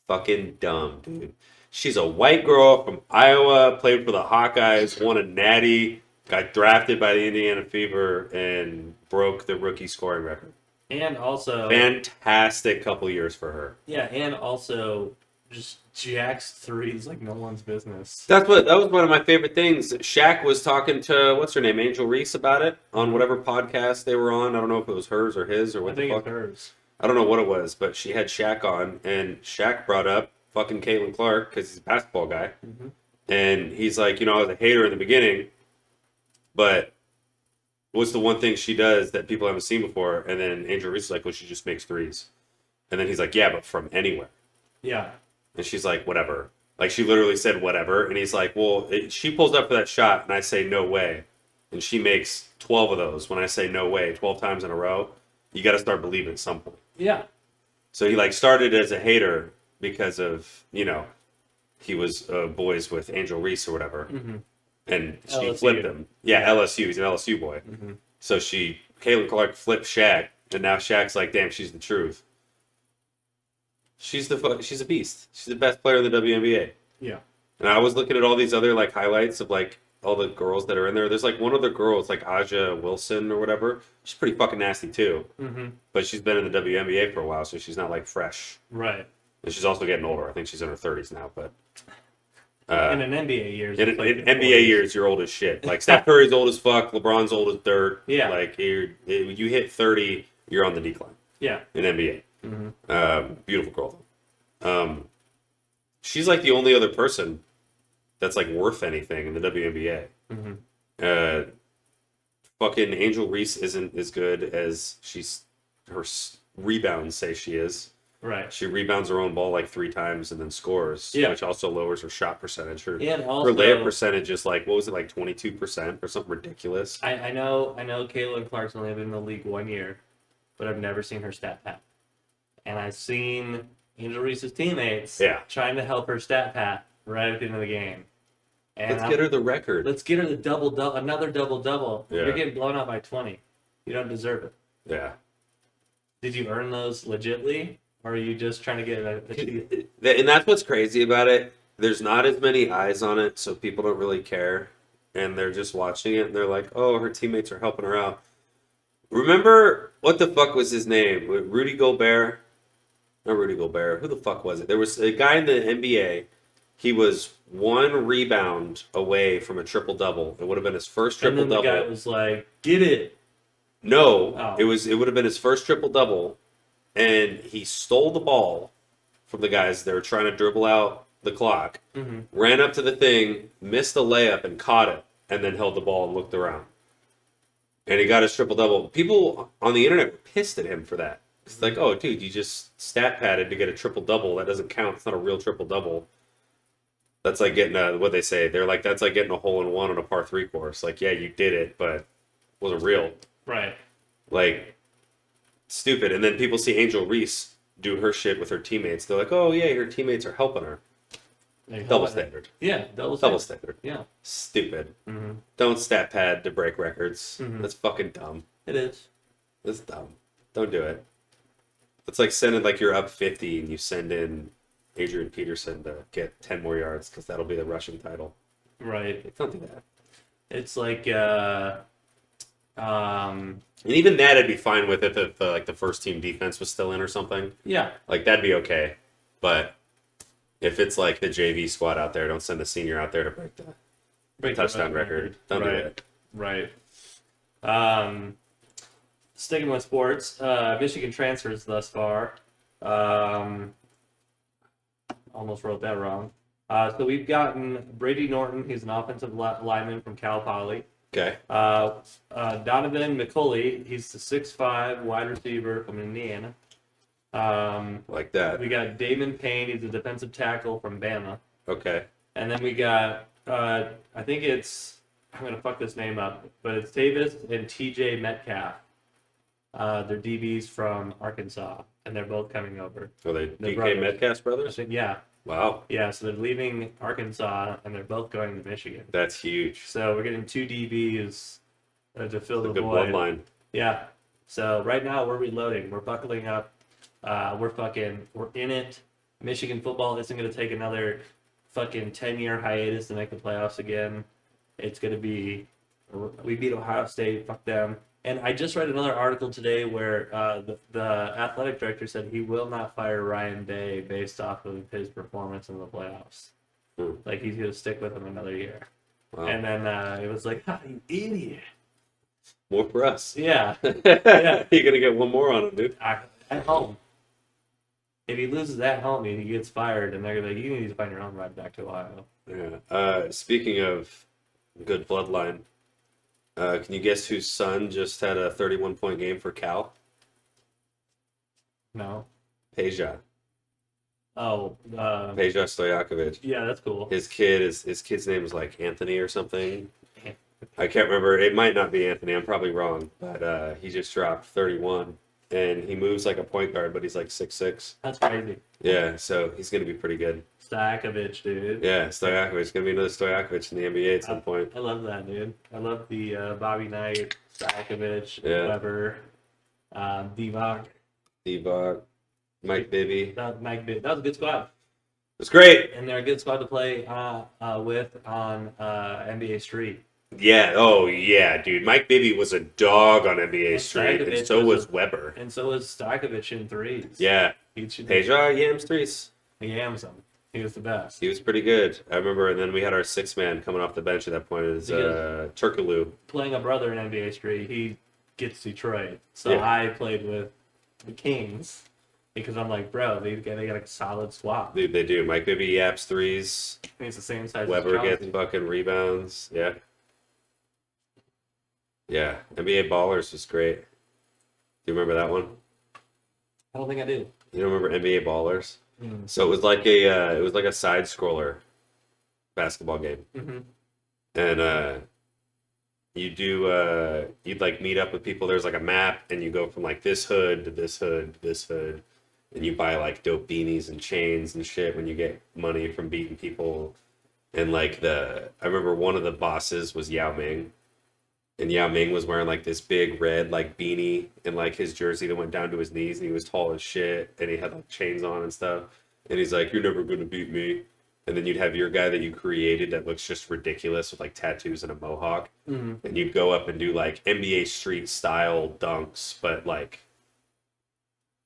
Fucking dumb, dude. She's a white girl from Iowa, played for the Hawkeyes, won a natty, got drafted by the Indiana Fever, and broke the rookie scoring record. And also, Fantastic couple years for her. yeah, and also just jacks threes like no one's business. That was one of my favorite things. Shaq was talking to what's her name, Angel Reese, about it on whatever podcast they were on. I don't know if it was hers or his or what I the think fuck. it's hers. I don't know what it was, but she had Shaq on, and Shaq brought up fucking Caitlin Clark because he's a basketball guy, and he's like, I was a hater in the beginning, but what's the one thing she does that people haven't seen before? And then Angel Reese is like, well, she just makes threes, and then he's like, yeah, but from anywhere. Yeah. And she's like, whatever. Like, she literally said whatever. And he's like, well, she pulls up for that shot, and I say, no way. And she makes 12 of those when I say no way, 12 times in a row. You got to start believing at some point. Yeah. So he, like, started as a hater because of, he was boys with Angel Reese or whatever. Mm-hmm. And she LSU. flipped him. Yeah, LSU. He's an LSU boy. Mm-hmm. So Caitlin Clark flipped Shaq, and now Shaq's like, damn, she's the truth. She's a beast. She's the best player in the WNBA. Yeah. And I was looking at all these other like highlights of like all the girls that are in there. There's like one other girl, it's like Aja Wilson or whatever. She's pretty fucking nasty too. Mm-hmm. But she's been in the WNBA for a while, so she's not like fresh. Right. And she's also getting older. I think she's in her 30s now. But In an NBA years. in it's like the NBA 40s. years, you're old as shit. Like Steph Curry's old as fuck. LeBron's old as dirt. Yeah. Like you hit 30, you're on the decline Yeah. in NBA. Mm-hmm. Beautiful girl though. She's like the only other person that's like worth anything in the WNBA. Mm-hmm. Fucking Angel Reese isn't as good as her rebounds say she is. Right. She rebounds her own ball like 3 times and then scores, Yeah. which also lowers her shot percentage. Her And also, layup percentage is like, what was it, like 22% or something ridiculous? I know Caitlin Clark's only been in the league 1 year, but I've never seen her stat pad. And I've seen Angel Reese's teammates trying to help her stat pad right at the end of the game. And Let's get her the record. Let's get her the double-double, another double-double. Yeah. You're getting blown out by 20. You don't deserve it. Yeah. Did you earn those legitly, or are you just trying to get a And that's what's crazy about it. There's not as many eyes on it, so people don't really care. And they're just watching it, and they're like, oh, her teammates are helping her out. Remember, what the fuck was his name? Rudy Gobert? Not Rudy Gobert. Who the fuck was it? There was a guy in the NBA. He was 1 rebound away from a triple-double. It would have been his first And then triple-double. the guy was like, get it. No, Oh. it would have been his first triple-double, and he stole the ball from the guys that were trying to dribble out the clock, ran up to the thing, missed a layup and caught it, and then held the ball and looked around. And he got his triple-double. People on the internet were pissed at him for that. It's like, oh, dude, you just stat padded to get a triple double. That doesn't count. It's not a real triple double. That's like getting what they say. They're like, that's like getting a hole in one on a par 3 course. Like, yeah, you did it, but it wasn't real. Right. Like, stupid. And then people see Angel Reese do her shit with her teammates. They're like, oh, yeah, her teammates are helping her. Double standard. Yeah, double standard. Yeah. Stupid. Mm-hmm. Don't stat pad to break records. Mhm. That's fucking dumb. It is. That's dumb. Don't do it. It's like sending, like, you're up 50 and you send in Adrian Peterson to get 10 more yards because that'll be the rushing title. Right. Like, don't do that. It's like, And even that I'd be fine with if the first team defense was still in or something. yeah. Like, that'd be okay. But if it's like the JV squad out there, don't send the senior out there to break the Break the touchdown record. Don't do it. Right. Sticking with sports, Michigan transfers thus far. Almost wrote that wrong. So we've gotten Brady Norton. He's an offensive lineman from Cal Poly. Okay. Donovan McCulley. He's the 6'5" wide receiver from Indiana. Like that. We got Damon Payne. He's a defensive tackle from Bama. Okay. And then we got, I think it's, I'm going to fuck this name up, but it's Davis and TJ Metcalf. They're DBs from Arkansas, and they're both coming over. Are they The DK brothers. Metcalf I brothers? think, yeah. Wow. Yeah, so they're leaving Arkansas, and they're both going to Michigan. That's huge. So we're getting 2 DBs to fill It's a the good void. bloodline. Yeah. So right now we're reloading. We're buckling up. We're in it. Michigan football isn't going to take another fucking 10-year hiatus to make the playoffs again. It's going to be, we beat Ohio State, fuck them. And I just read another article today where the athletic director said he will not fire Ryan Day based off of his performance in the playoffs. Hmm. Like, he's going to stick with him another year. Wow. And then it was like, ah, you idiot. More for us. Yeah. You're gonna get one more on him, dude. At home. If he loses at home, he gets fired, and they're like, you need to find your own ride back to Ohio. Yeah. Speaking of good bloodline, can you guess whose son just had a 31-point game for Cal? No. Peja. Oh, Peja Stojakovic. yeah, that's cool. His kid's name is like Anthony or something. I can't remember. It might not be Anthony. I'm probably wrong. But he just dropped 31, and he moves like a point guard, but he's like 6'6". That's crazy. Yeah, so he's gonna be pretty good. Stakovich, dude. Yeah, Stojakovic. Gonna be another Stojakovic in the NBA at some point. I love that, dude. I love the Bobby Knight, Stakovich, Yeah. Weber, Divock. Divock, Mike Bibby. That was a good squad. It's great. And they're a good squad to play with on NBA Street. Yeah. Oh, yeah, dude. Mike Bibby was a dog on NBA And Street, and Stojakovic so was was Weber. And so was Stakovich in threes. Yeah. He should Peja Yams threes. He yams him. He was the best. He was pretty good. I remember, and then we had our 6-man coming off the bench at that point. It was Turkaloo. Playing a brother in NBA Street, he gets Detroit. So Yeah. I played with the Kings because I'm like, bro, they got a solid swap. Dude, they do. Mike Bibby yaps threes. I think it's the same size Weber as gets Chauncey. fucking rebounds. Yeah. Yeah. NBA Ballers was great. Do you remember that one? I don't think I do. You don't remember NBA Ballers? Mm. So it was like a side scroller basketball game. Mm-hmm. And you'd like meet up with people. There's like a map, and you go from like this hood to this hood to this hood, and you buy like dope beanies and chains and shit when you get money from beating people. And like I remember one of the bosses was Yao Ming, and Yao Ming was wearing like this big red like beanie and like his jersey that went down to his knees, and he was tall as shit, and he had like chains on and stuff. And he's like, "You're never gonna beat me." And then you'd have your guy that you created that looks just ridiculous with like tattoos and a mohawk. Mm-hmm. And you'd go up and do like NBA Street style dunks, but like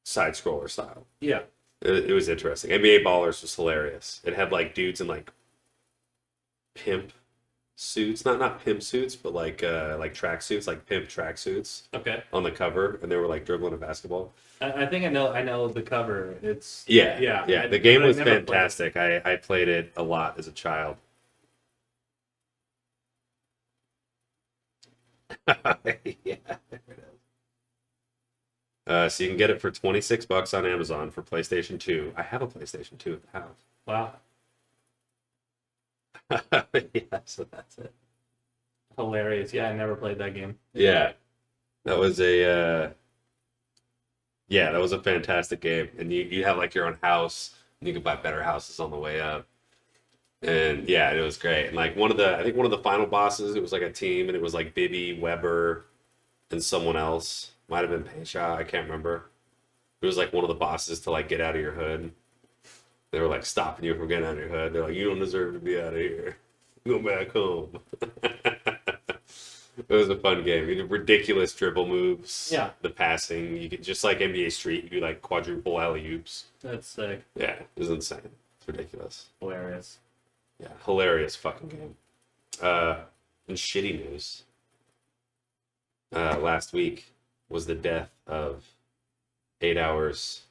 side scroller style. Yeah. It was interesting. NBA Ballers was hilarious. It had like dudes in like pimp suits, not pimp suits, but like track suits, like pimp track suits Okay. on the cover, and they were like dribbling a basketball. I think I know the cover. It's Yeah. I- The game but I was never played it. fantastic. I played it a lot as a child. Yeah. So you can get it for $26 on Amazon for PlayStation 2. I have a PlayStation 2 at the house. Wow. Yeah, so that's it. Hilarious. Yeah, I never played that game. Yeah, that was a that was a fantastic game, and you have like your own house, and you could buy better houses on the way up, and yeah, it was great. And like I think one of the final bosses, it was like a team, and it was like Bibby, Weber, and someone else. Might have been Payshaw, I can't remember. It was like one of the bosses to like get out of your hood. They were like stopping you from getting out of your hood. They're like, you don't deserve to be out of here. Go back home. It was a fun game. You did ridiculous dribble moves. Yeah. The passing. You could just like NBA Street, you do like quadruple alley-oops. That's sick. Yeah, it was insane. It's ridiculous. Hilarious. Yeah, hilarious fucking game. And shitty news. Last week was the death of 8 hours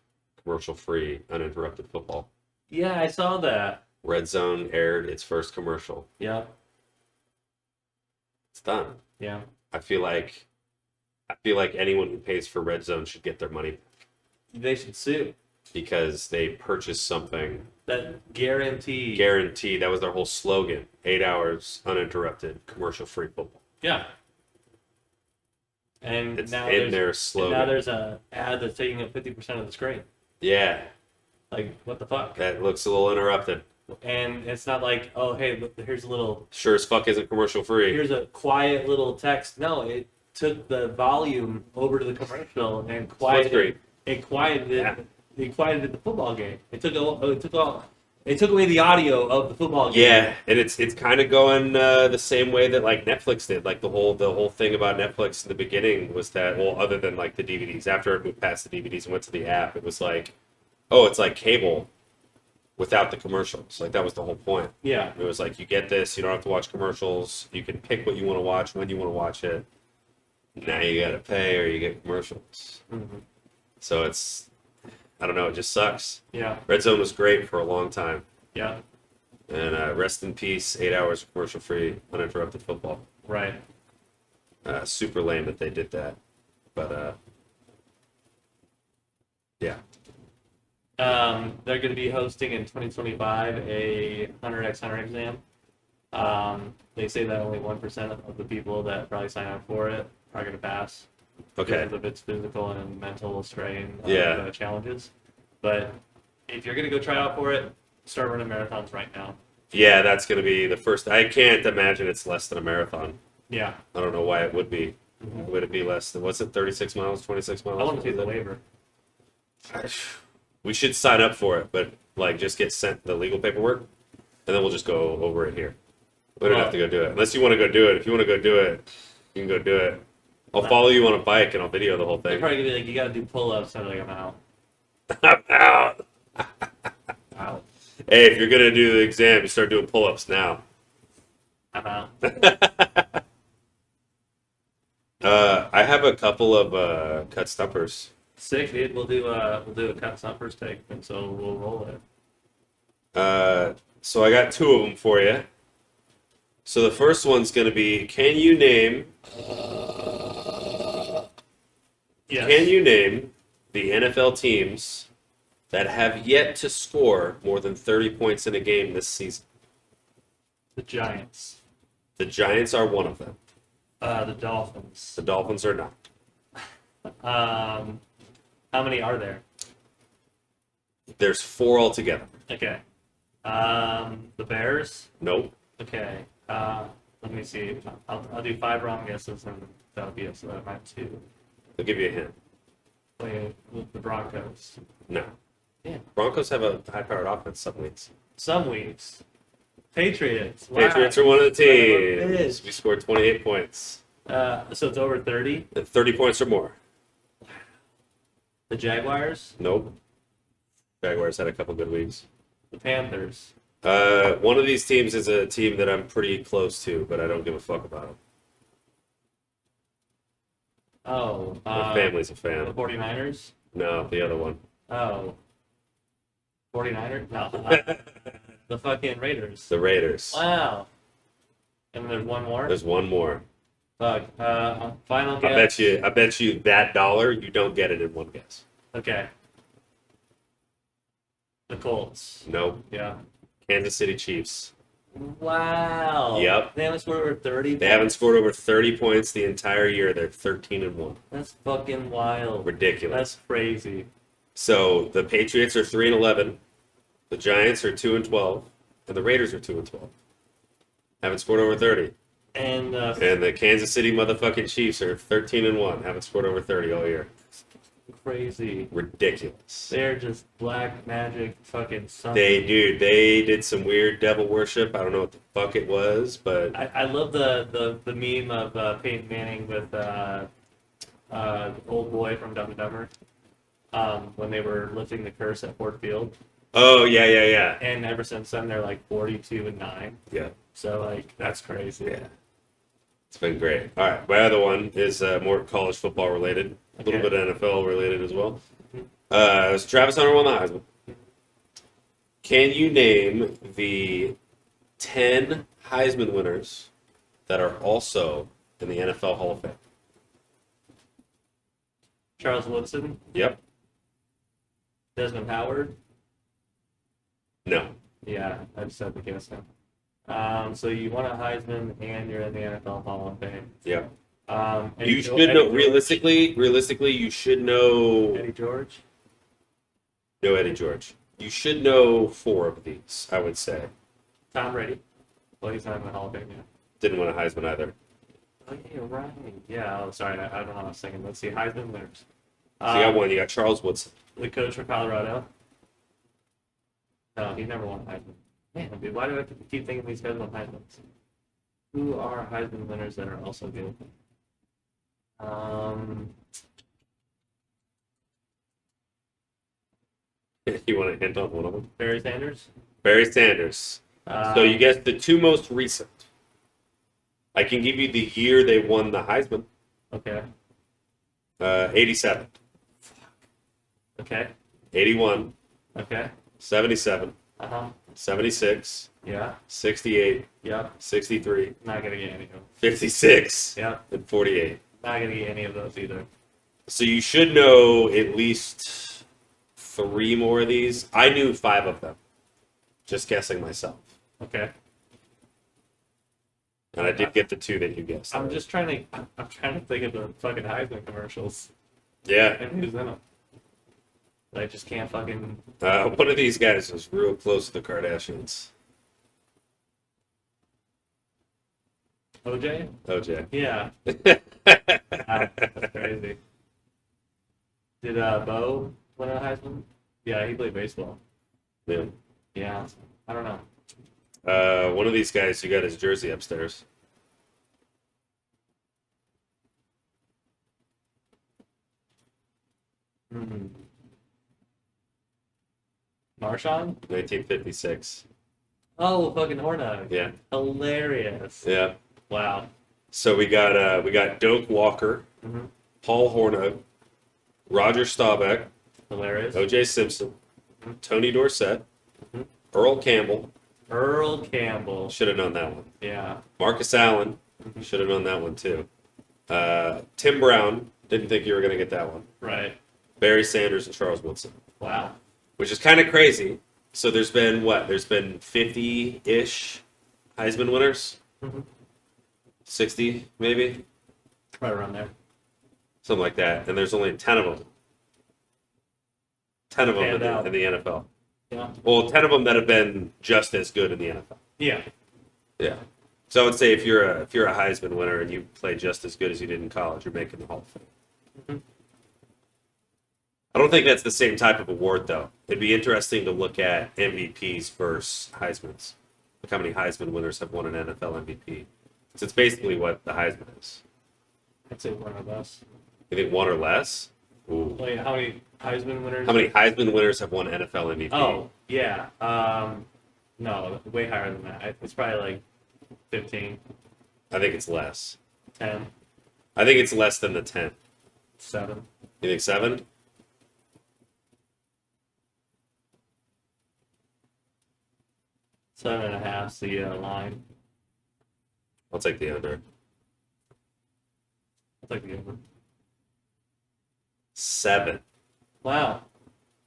commercial-free, uninterrupted football. Yeah, I saw that. Red Zone aired its first commercial. Yeah. It's done. Yeah. I feel like anyone who pays for Red Zone should get their money back They should sue. because they purchased something That guarantee. guaranteed. That was their whole slogan: 8 hours uninterrupted, commercial-free football. Yeah. And It's now in there's their and now slogan. there's a ad that's taking up 50% of the screen. Yeah, Like, what the fuck? that looks a little interrupted. And it's not like, oh, hey, look, here's a little, Sure as fuck isn't commercial-free. here's a quiet little text. No, it took the volume over to the commercial and Split screen. it quieted Yeah. it quieted the football game. It took away the audio of the football game. Yeah, and it's kind of going the same way that like Netflix did. Like the whole thing about Netflix in the beginning was that, well, other than like the DVDs, after it moved past the DVDs and went to the app, it was like, oh, it's like cable without the commercials. Like that was the whole point. Yeah. It was like you get this, you don't have to watch commercials. You can pick what you want to watch when you want to watch it. Now you got to pay or you get commercials. Mhm. So it's, I don't know, it just sucks. Yeah. Red Zone was great for a long time. Yeah. And rest in peace, 8 hours of commercial-free, uninterrupted football. Right. Super lame that they did that. But, yeah. They're going to be hosting in 2025 a 100x 100 exam. They say that only 1% of the people that probably sign up for it are going to pass. Okay. Because of its physical and mental strain Yeah. challenges. But if you're going to go try out for it, start running marathons right now. Yeah, that's going to be the first. I can't imagine it's less than a marathon. Yeah. I don't know why it would be. Would it be less than, what's it, 36 miles, 26 miles? I want to see the waiver. We should sign up for it, but, like, just get sent the legal paperwork, and then we'll just go over it here. We don't have to go do it. Unless you want to go do it. If you want to go do it, you can go do it. I'll follow you on a bike, and I'll video the whole They're thing. probably going to be like, you got to do pull-ups. I'm like, I'm out. I'm out. Out. Hey, if you're going to do the exam, you start doing pull-ups now. I'm out. I have a couple of cut stumpers. Sick, dude. We'll do a cut stumpers take, and so we'll roll it. So I got two of them for you. So the first one's going to be, can you name Yes. the NFL teams that have yet to score more than 30 points in a game this season? The Giants. The Giants are one of them. The Dolphins. The Dolphins are not. How many are there? There's 4 altogether. Okay. The Bears. Nope. Okay. Let me see. I'll do 5 wrong guesses, and that'll be it. So that might 2. I'll give you a hint. Wait, with the Broncos. No. Yeah. Broncos have a high-powered offense some weeks. Some weeks. Patriots. Wow. Patriots are one of the Son of a teams. bitch. We scored 28 points. So it's over 30. 30 points or more. The Jaguars. Nope. Jaguars had a couple good weeks. The Panthers. One of these teams is a team that I'm pretty close to, but I don't give a fuck about them. Oh. My family's a The fan. 49ers. No, the other one. Oh. 49ers? No. The fucking Raiders. The Raiders. Wow. And there's one more? There's one more. Fuck. Final I guess. bet you that dollar you don't get it in one guess. Okay. The Colts. Nope. Yeah. Kansas City Chiefs. Wow. Yep. They haven't scored over 30. They haven't scored over 30 points the entire year. They're 13-1. That's fucking wild. Ridiculous. That's crazy. So the Patriots are 3-11, the Giants are 2-12, and the Raiders are 2-12. Haven't scored over 30. And And the Kansas City motherfucking Chiefs are 13-1. Haven't scored over 30 all year. crazy. Ridiculous. They're just black magic fucking something. They did some weird devil worship. I don't know what the fuck it was, but I love the meme of Peyton Manning with old boy from Dumb and Dumber when they were lifting the curse at Ford Field. oh yeah. And ever since then, they're like 42-9. Yeah. So like that's crazy. Yeah. It's been great. All right, my other one is more college football related, a little Okay. bit of NFL related as well. So Travis Hunter won the Heisman. Can you name the 10 Heisman winners that are also in the NFL Hall of Fame? Charles Woodson, Yep. Desmond Howard. No. Yeah, I just had to guess him. So you won a Heisman and you're in the NFL Hall of Fame. Yep. Eddie You Jo- should Eddie know George. realistically. You should know Eddie George. Eddie George. You should know 4 of these. I would say. Tom Brady. Well, he's not in the Hall of Fame yet. Didn't win a Heisman either. Oh, yeah, you're right. Yeah, oh, sorry, I don't know what I was thinking. Let's see, Heisman winners. So you got one. You got Charles Woodson. The coach for Colorado. No, he never won a Heisman. Man, dude, why do I have to keep thinking these guys won Heismans? Who are Heisman winners that are also good? You want to hint on one of them? Barry Sanders. Barry Sanders. So you guessed the 2 most recent. I can give you the year they won the Heisman. Okay. 87, Okay. 81, Okay. 77, Uh huh. 76, Yeah. 68, Yep. 63, Not gonna get any of them. 56, Yep. and 48. Not gonna get any of those either. So you should know at least 3 more of these. I knew 5 of them. Just guessing myself. Okay. And I did get the 2 that you guessed. I'm trying to think of the fucking Heisman commercials Yeah. and who's in them. I just can't fucking. One of these guys was real close to the Kardashians. OJ? OJ. Yeah. That's crazy. Did Bo win a Heisman? Yeah, he played baseball. Yeah. Yeah. I don't know. One of these guys, you got his jersey upstairs. Hmm. Marshawn? 1956. Oh, fucking Hornug. Yeah. Hilarious. Yeah. Wow. So we got Doak Walker, Mhm. Paul Hornung, Roger Staubach, Hilarious. O.J. Simpson, Tony Dorsett, Mhm. Earl Campbell. Earl Campbell. Should have known that one. Yeah. Marcus Allen. Should have known that one too. Tim Brown. Didn't think you were going to get that one. Right. Barry Sanders and Charles Woodson, Wow. which is kind of crazy. So there's been what? There's been 50-ish Heisman winners. Mhm. 60 maybe, Right around there. something like that. And there's only 10 of them. 10 of them Stand out. in the NFL. Yeah. Well, 10 of them that have been just as good in the NFL. Yeah. Yeah. So I would say if you're a Heisman winner and you play just as good as you did in college, you're making the Hall of Fame. Mhm. I don't think that's the same type of award though. It'd be interesting to look at MVPs versus Heismans. Look how many Heisman winners have won an NFL MVP. So it's basically what the Heisman is. I'd say one of us. You think 1 or less? Ooh. Wait, how many Heisman winners? How many Heisman winners have won NFL MVP? Oh, yeah. No, way higher than that. It's probably like 15, I think it's less. 10, I think it's less than the 10. 7. You think 7? Seven and a half's the line. I'll take the under. take the over. 7. Wow.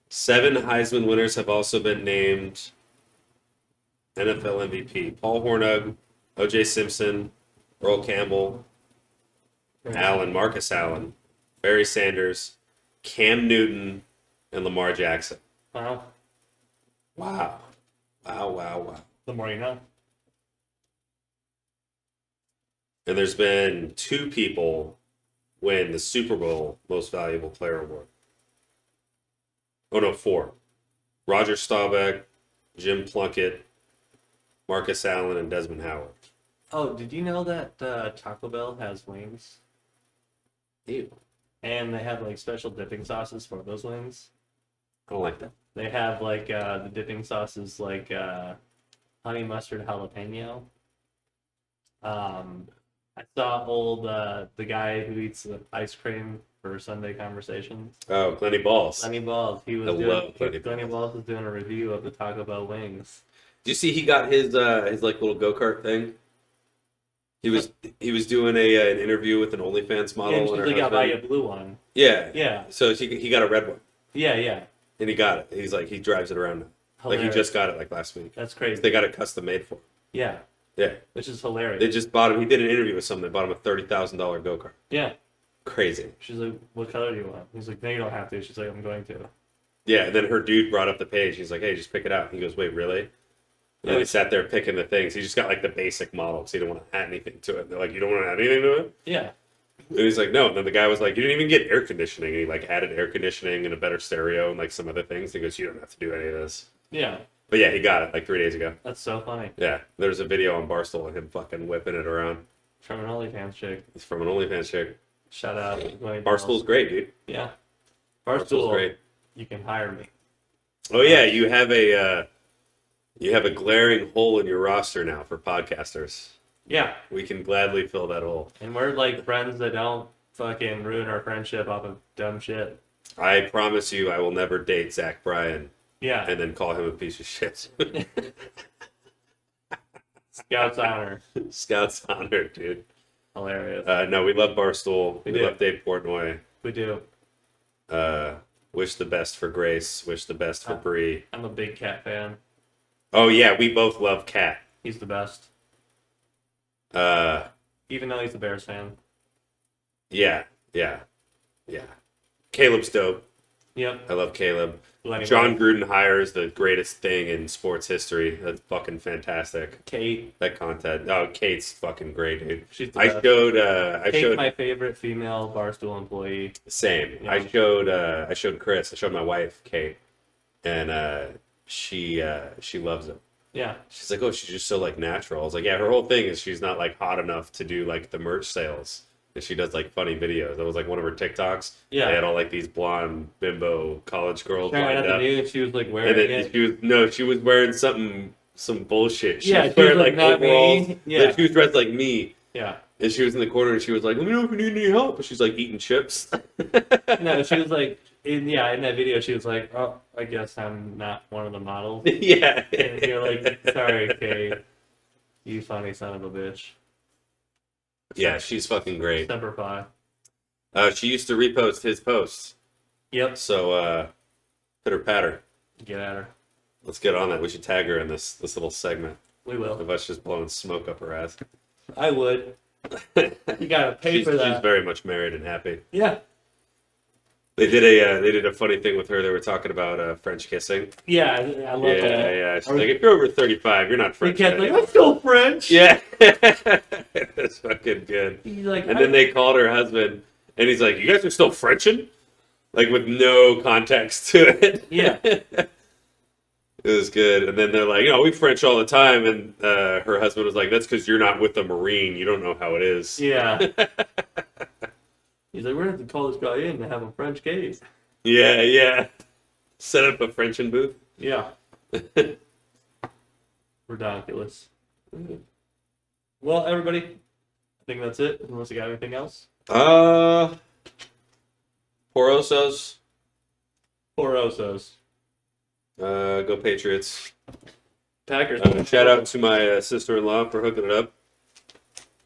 7 Heisman winners have also been named NFL MVP. Paul Hornung, O.J. Simpson, Earl Campbell, Marcus Allen, Barry Sanders, Cam Newton, and Lamar Jackson. Wow. Wow. Wow. The more you know. And there's been 2 people win the Super Bowl Most Valuable Player Award. Oh, no, 4. Roger Staubach, Jim Plunkett, Marcus Allen, and Desmond Howard. Oh, did you know that Taco Bell has wings? Ew. And they have like special dipping sauces for those wings. I don't like that. They have like the dipping sauces like honey mustard jalapeno. I saw the guy who eats ice cream for Sunday Conversations. Oh, Glenny Balls. Glenny Balls. love Glenny Glenny Balls was doing a review of the Taco Bell wings. Did you see he got his like little go-kart thing? He was doing an interview with an OnlyFans model. Yeah, and she's her like, I'll buy you husband. a blue one. Yeah. Yeah. So he got a red one, Yeah. and he got it. He's like, he drives it around now. Like he Hilarious. just got it like last week. That's crazy. They got it custom made for him. Yeah, Yeah. which is hilarious. They just bought him. He did an interview with someone. They bought him a $30,000 go-kart. Yeah. Crazy. She's like, what color do you want? He's like, no, you don't have to. She's like, I'm going to. Yeah. And then her dude brought up the page. He's like, hey, just pick it out. He goes, wait, really? And then he sat there picking the things. He just got like the basic model because he didn't want to add anything to it. They're like, you don't want to add anything to it? Yeah. And he's like, no. And then the guy was like, you didn't even get air conditioning. And he like added air conditioning and a better stereo and like some other things. He goes, you don't have to do any of this. Yeah. But yeah, he got it like 3 days ago. That's so funny. Yeah. There's a video on Barstool of him fucking whipping it around. From an OnlyFans chick. It's from an OnlyFans chick. Shout out. Barstool's great, dude. Yeah. Barstool's Barstool, great. you can hire me. Oh yeah, you have a glaring hole in your roster now for podcasters. Yeah. We can gladly fill that hole. And we're like friends that don't fucking ruin our friendship off of dumb shit. I promise you, I will never date Zach Bryan Yeah. and then call him a piece of shit. Scout's honor. Scout's honor, dude. Hilarious. No, we love Barstool. We do. love Dave Portnoy. We do. Wish the best for Grace. Wish the best for Bree. I'm a big Cat fan. Oh yeah, we both love Cat. He's the best. Yeah. Even though he's a Bears fan. Caleb's dope. Yep. I love Caleb. Lenny John Williams. Gruden hire is the greatest thing in sports history. That's fucking fantastic. Kate. That content. Oh, Kate's fucking great, dude. She's the I best. showed. Kate's my favorite female Barstool employee. Same. Yeah. I showed Chris. I showed my wife Kate, and she loves him. Yeah. She's like, oh, she's just so like natural. I was like, yeah, her whole thing is she's not like hot enough to do like the merch sales. And she does like funny videos. That was like one of her TikToks. Yeah. They had all like these blonde bimbo college girls Sharon lined at the up. news, she was like And wearing then it. she was wearing some bullshit. She Yeah, was she was wearing like, "Not me." overalls. Yeah. She was dressed like me. Yeah. And she was in the corner and she was like, let me know if you need any help. And she's like eating chips. No, she was like, in that video, she was like, oh, I guess I'm not one of the models. Yeah. And you're like, sorry, Kate. You funny son of a bitch. Yeah, she's fucking great. Semper Fi. She used to repost his posts. Yep. So, pitter patter. Get at her. Let's get on that. We should tag her in this little segment We will. of us just blowing smoke up her ass. I would. You gotta pay for that. She's very much married and happy. Yeah. They did a funny thing with her. They were talking about French kissing. Yeah, I love Yeah, that. yeah. She's like, if you're over 35, you're not The French. kid's like, anymore." I'm still French. Yeah, that's fucking good. He's like, And then they called her husband, and he's like, "You guys are still Frenching?" Like with no context to it. Yeah. It was good. And then they're like, we French all the time. And her husband was like, that's because you're not with the Marine. You don't know how it is. Yeah. He's like, we're gonna have to call this guy in to have a French case. Yeah. Set up a Frenching booth. Yeah. Ridiculous. Well, everybody, I think that's it. Unless you got anything else. Porosos. Poor Osos. Go Patriots. Packers. Shout out to my sister-in-law for hooking it up.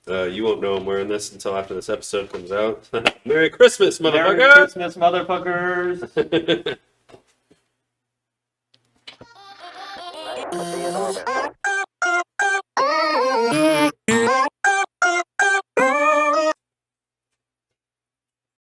You won't know I'm wearing this until after this episode comes out. Merry Christmas, motherfucker! Merry Christmas, motherfuckers! Nice to see you in orbit.